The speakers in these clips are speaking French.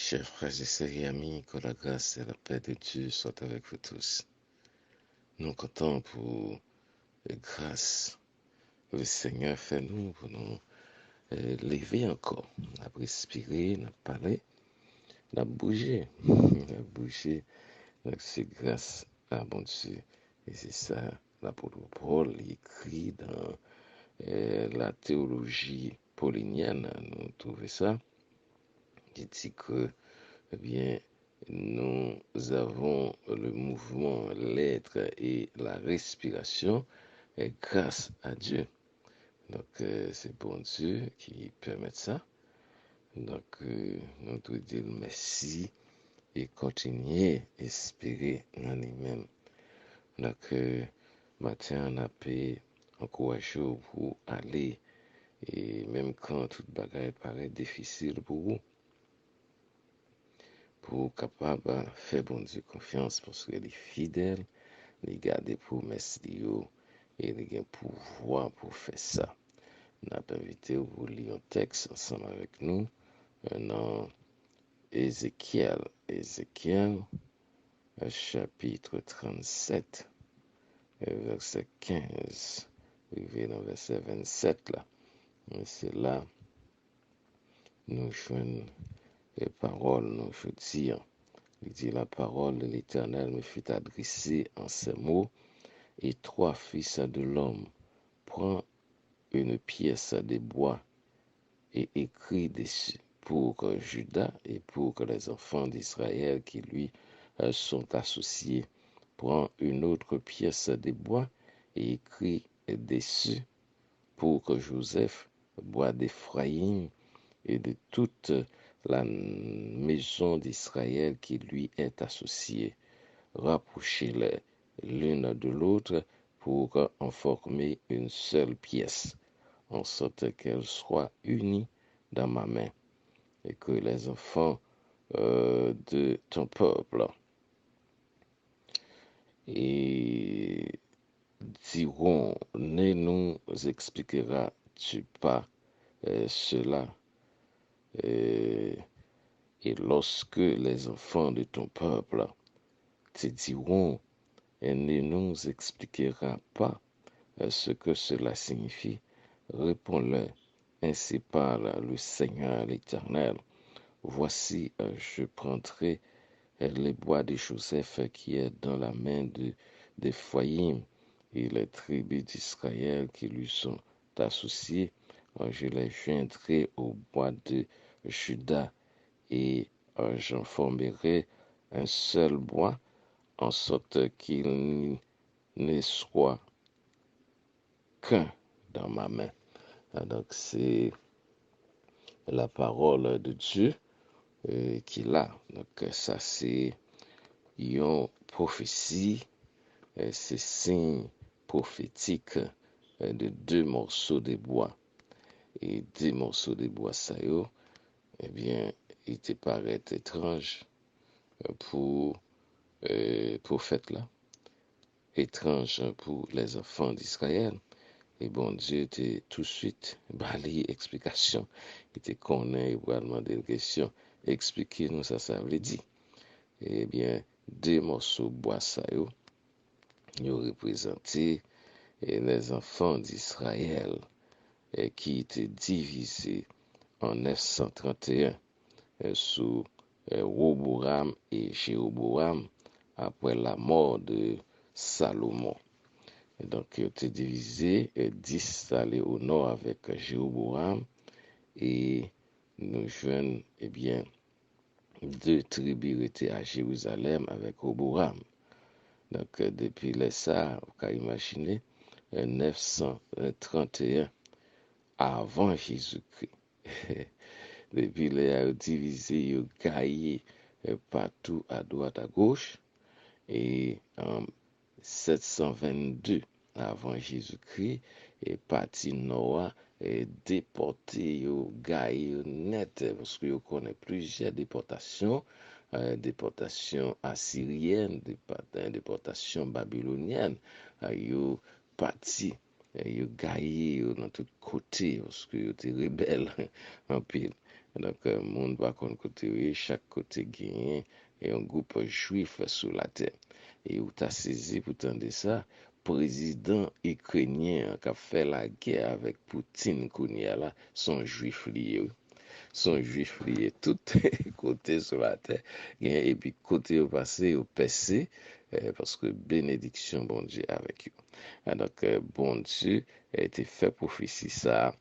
Chers frères et sœurs et amis, que la grâce et la paix de Dieu soient avec vous tous. Nous comptons pour la grâce que le Seigneur fait nous pour nous lever encore, à respirer, à parler, à bouger, à bouger. Donc c'est grâce à bon Dieu. Et c'est ça, l'apôtre Paul écrit dans la théologie paulinienne. Nous trouvons ça. Il dit que eh bien, nous avons le mouvement, l'être et la respiration grâce à Dieu. Donc, c'est bon Dieu qui permet ça. Donc, nous devons dire merci et continuer à espérer en lui-même. Donc, matin, on a pu encourager pour aller, et même quand toute bagaille paraît difficile pour vous, pour capable faire bon Dieu confiance parce qu'il est fidèle, il garde promesses et il a pouvoir pour faire ça. On a invité vous lire un texte ensemble avec nous dans Ézéchiel, chapitre 37, verset 15, arrivé dans verset 27 là. C'est là nous jouons les paroles, nous disons. Il dit la parole de l'Éternel me fut adressée en ces mots, et toi, fils de l'homme, prends une pièce de bois et écris dessus pour Judas et pour les enfants d'Israël qui lui sont associés. Prends une autre pièce de bois et écris dessus pour Joseph, bois d'Éphraïm et de toute la maison d'Israël qui lui est associée. Rapprochez-les l'une de l'autre pour en former une seule pièce, en sorte qu'elle soit unie dans ma main, et que les enfants de ton peuple et diront, ne nous expliqueras-tu pas cela et lorsque les enfants de ton peuple te diront, elle ne nous expliquera pas ce que cela signifie, réponds-leur, ainsi parle le Seigneur l'Éternel. Voici, je prendrai les bois de Joseph qui est dans la main d'Éphraïm et les tribus d'Israël qui lui sont associées. Je les joindrai au bois de Juda et j'en formerai un seul bois en sorte qu'il ne soit qu'un dans ma main. Donc c'est la parole de Dieu qu'il a. Donc ça c'est une prophétie, c'est signe prophétique de deux morceaux de bois. Et deux morceaux de bois ça yo, eh bien, il te paraît étrange pour prophète là, étrange pour les enfants d'Israël. Et bon Dieu te tout de suite bali explication. Il te connaît, il va demander une question. Expliquez-nous ça veut dire. Eh bien, deux morceaux de bois ça yo, ils représenté les enfants d'Israël qui étaient divisés en 931 sous Roboram et Jéroboam après la mort de Salomon. Et donc, il était divisé, 10 allaient au nord avec Jéroboam et nous jeunes, eh bien, deux tribus étaient à Jérusalem avec Roboram. Donc, depuis les ça, vous pouvez imaginer, 931 avant Jésus-Christ. Depuis les a divisé, ils ont gaillé partout à droite, à gauche. Et en 722 avant Jésus-Christ, et parti Noah est déporté, au gaillé net, parce que vous connaissez plusieurs déportations, déportation assyrienne, déportation babylonienne, yo parti, yo gaillé dans tous côtés, parce que yo étaient rebelles en pile. Donc, monde va kon côté, chaque côté gagne et un groupe juif sur la terre. Et où t'as saisi pour de ça, président ukrainien qui a fait la guerre avec Poutine, Kounia là, sont juifs liés. Sont juifs liés tout côté sur la terre. Et puis côté au passé, au passé, parce que bénédiction, bon Dieu, avec eux. Donc, bon Dieu a été fait prophétie ça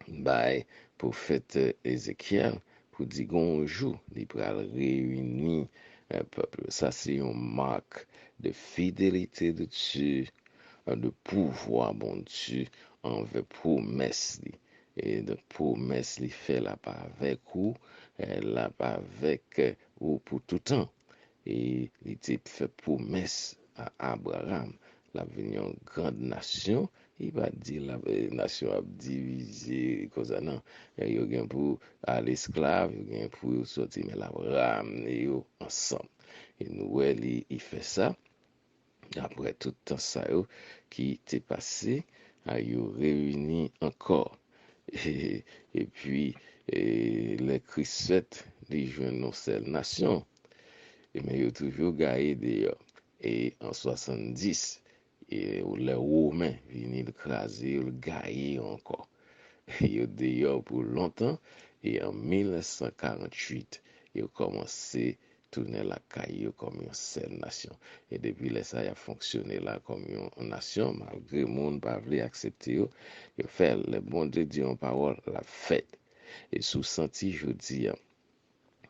by prophète Ézéchiel pour dire qu'on jour, il pourra réunir un peuple. Ça, c'est une marque de fidélité de Dieu, de pouvoir, bon Dieu, envers promesse. Et de promesse, il fait là pas avec vous, là pas avec vous pour tout temps. Et il était fait promesse à Abraham, la venir en grande nation. Il va dire la nation a divisé, cause non, il y a pour à l'esclave, il y a pour sortir, mais la ramener ensemble. Et nous, il fait ça. Après tout temps ça qui était passé, à y réuni encore. Et, et puis, les Christ les jeunes nos seule nation. Et mais yo toujours gagné d'ailleurs. Et en 70, et les Romains viennent le craser, le gagner encore. Et d'ailleurs pour longtemps. Et en 1948, ils ont commencé à tourner la caillou comme une seule nation. Et depuis là, ça a fonctionné là comme une nation, malgré le monde pas voulu accepter. Ils fait le bon Dieu dit en parole, la fête. Et sous senti, je dis,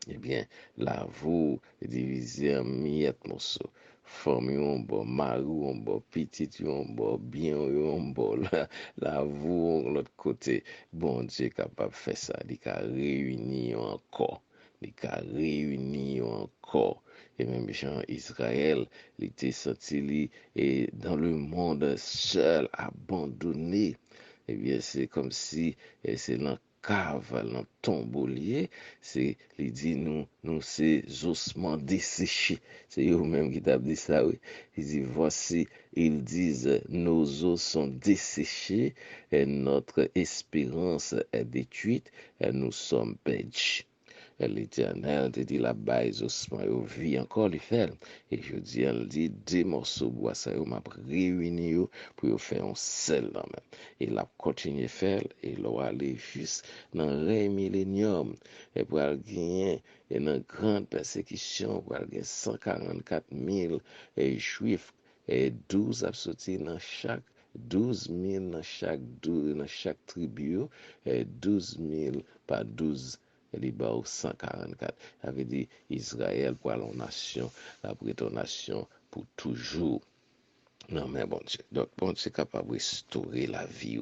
eh bien, la vous divisez en miettes morceaux. Femme yon bon, mari yon bon, petit yon bon, bien yon bon, la vous l'autre côté. Bon Dieu capable de faire ça. Il a réuni encore. Il a réuni encore. Et même Jean Israël, il était senti et dans le monde seul, abandonné. Eh bien, c'est comme si c'est dans cave, dans tombeau lié, c'est, il dit, nous, c'est ossements desséchés. C'est eux-mêmes qui t'ont dit ça, oui. Il dit, voici, ils disent, nos os sont desséchés, et notre espérance est détruite, et nous sommes perdus. L'Éternel te dit la base ossements yo vie encore les faire. Et je dis, elle dit, deux morceaux de bois, ça yo m'a réuni pour faire un seul dans même. Et la continue faire, et là aller juste dans le millénium, et pour gagner une grande persécution, pour gagner 144 000 juifs, et 12 absolument dans chaque 12 000 dans chaque tribu, et 12 000 par 12 li ba ou 144. Ça veut dire Israël pour la nation, après ton nation pour toujours. Non, mais bon Dieu. Donc, bon Dieu est capable de restaurer la vie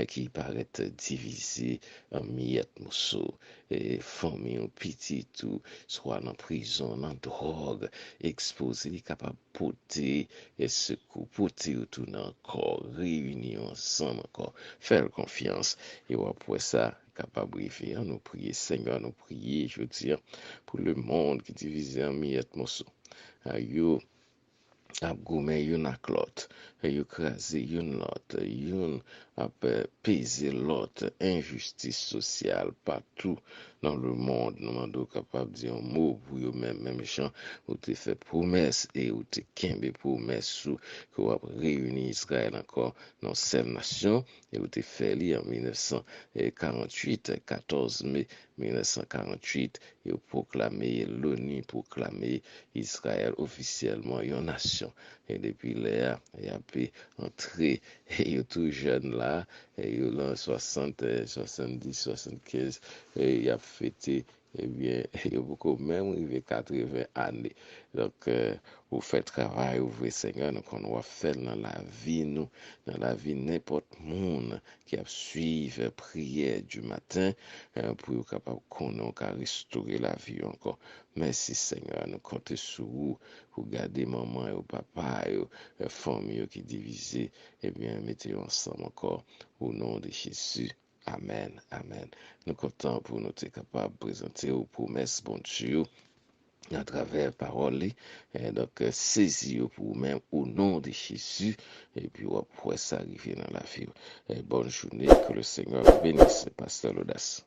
qui paraît divisée en miettes morceaux, et famille, en petit, tout, soit en prison, en drogue, exposé, il est capable de porter et secours, porter tout dans le corps, réunir ensemble encore, faire confiance, et après ça, capable de vivre, nous prier, Seigneur, nous prier, je veux dire, pour le monde qui est divisé en miettes morceaux. Yo, ap goumen yon ak lot, yon krasi yon lot, yon ap peze lot, injustice sociale partout dans le monde. Nous sommes capables de dire un mot pour eux même gens, où tu fait promesse et où tu kembe promesse sous que vous réuni Israël encore dans cette nation et où tu fait li en 1948, 14 mai 1948, et proclamé l'ONU, proclamé Israël officiellement une nation. Et depuis là, il a pu entrer, et il est tout jeune là, et il est en 60, 70, 75, et il a fêté, eh bien, il a beaucoup même arrivé 80 années. Donc, vous faites travail, vous voyez Seigneur, donc on va faire dans la vie, nous, dans la vie n'importe monde qui a suivi prière du matin, pour être capable de restaurer la vie encore. Merci Seigneur, nous comptons sur vous pour garder maman et papa et famille qui divisée, eh bien, mettez ensemble encore au nom de Jésus. Amen, amen. Nous comptons pour nous être capables de présenter aux promesses, bon Dieu, à travers parole. Et donc, saisis pour vous-même au nom de Jésus, et puis on pourrait s'arriver dans la vie. Et bonne journée, que le Seigneur bénisse, Pasteur Laudace.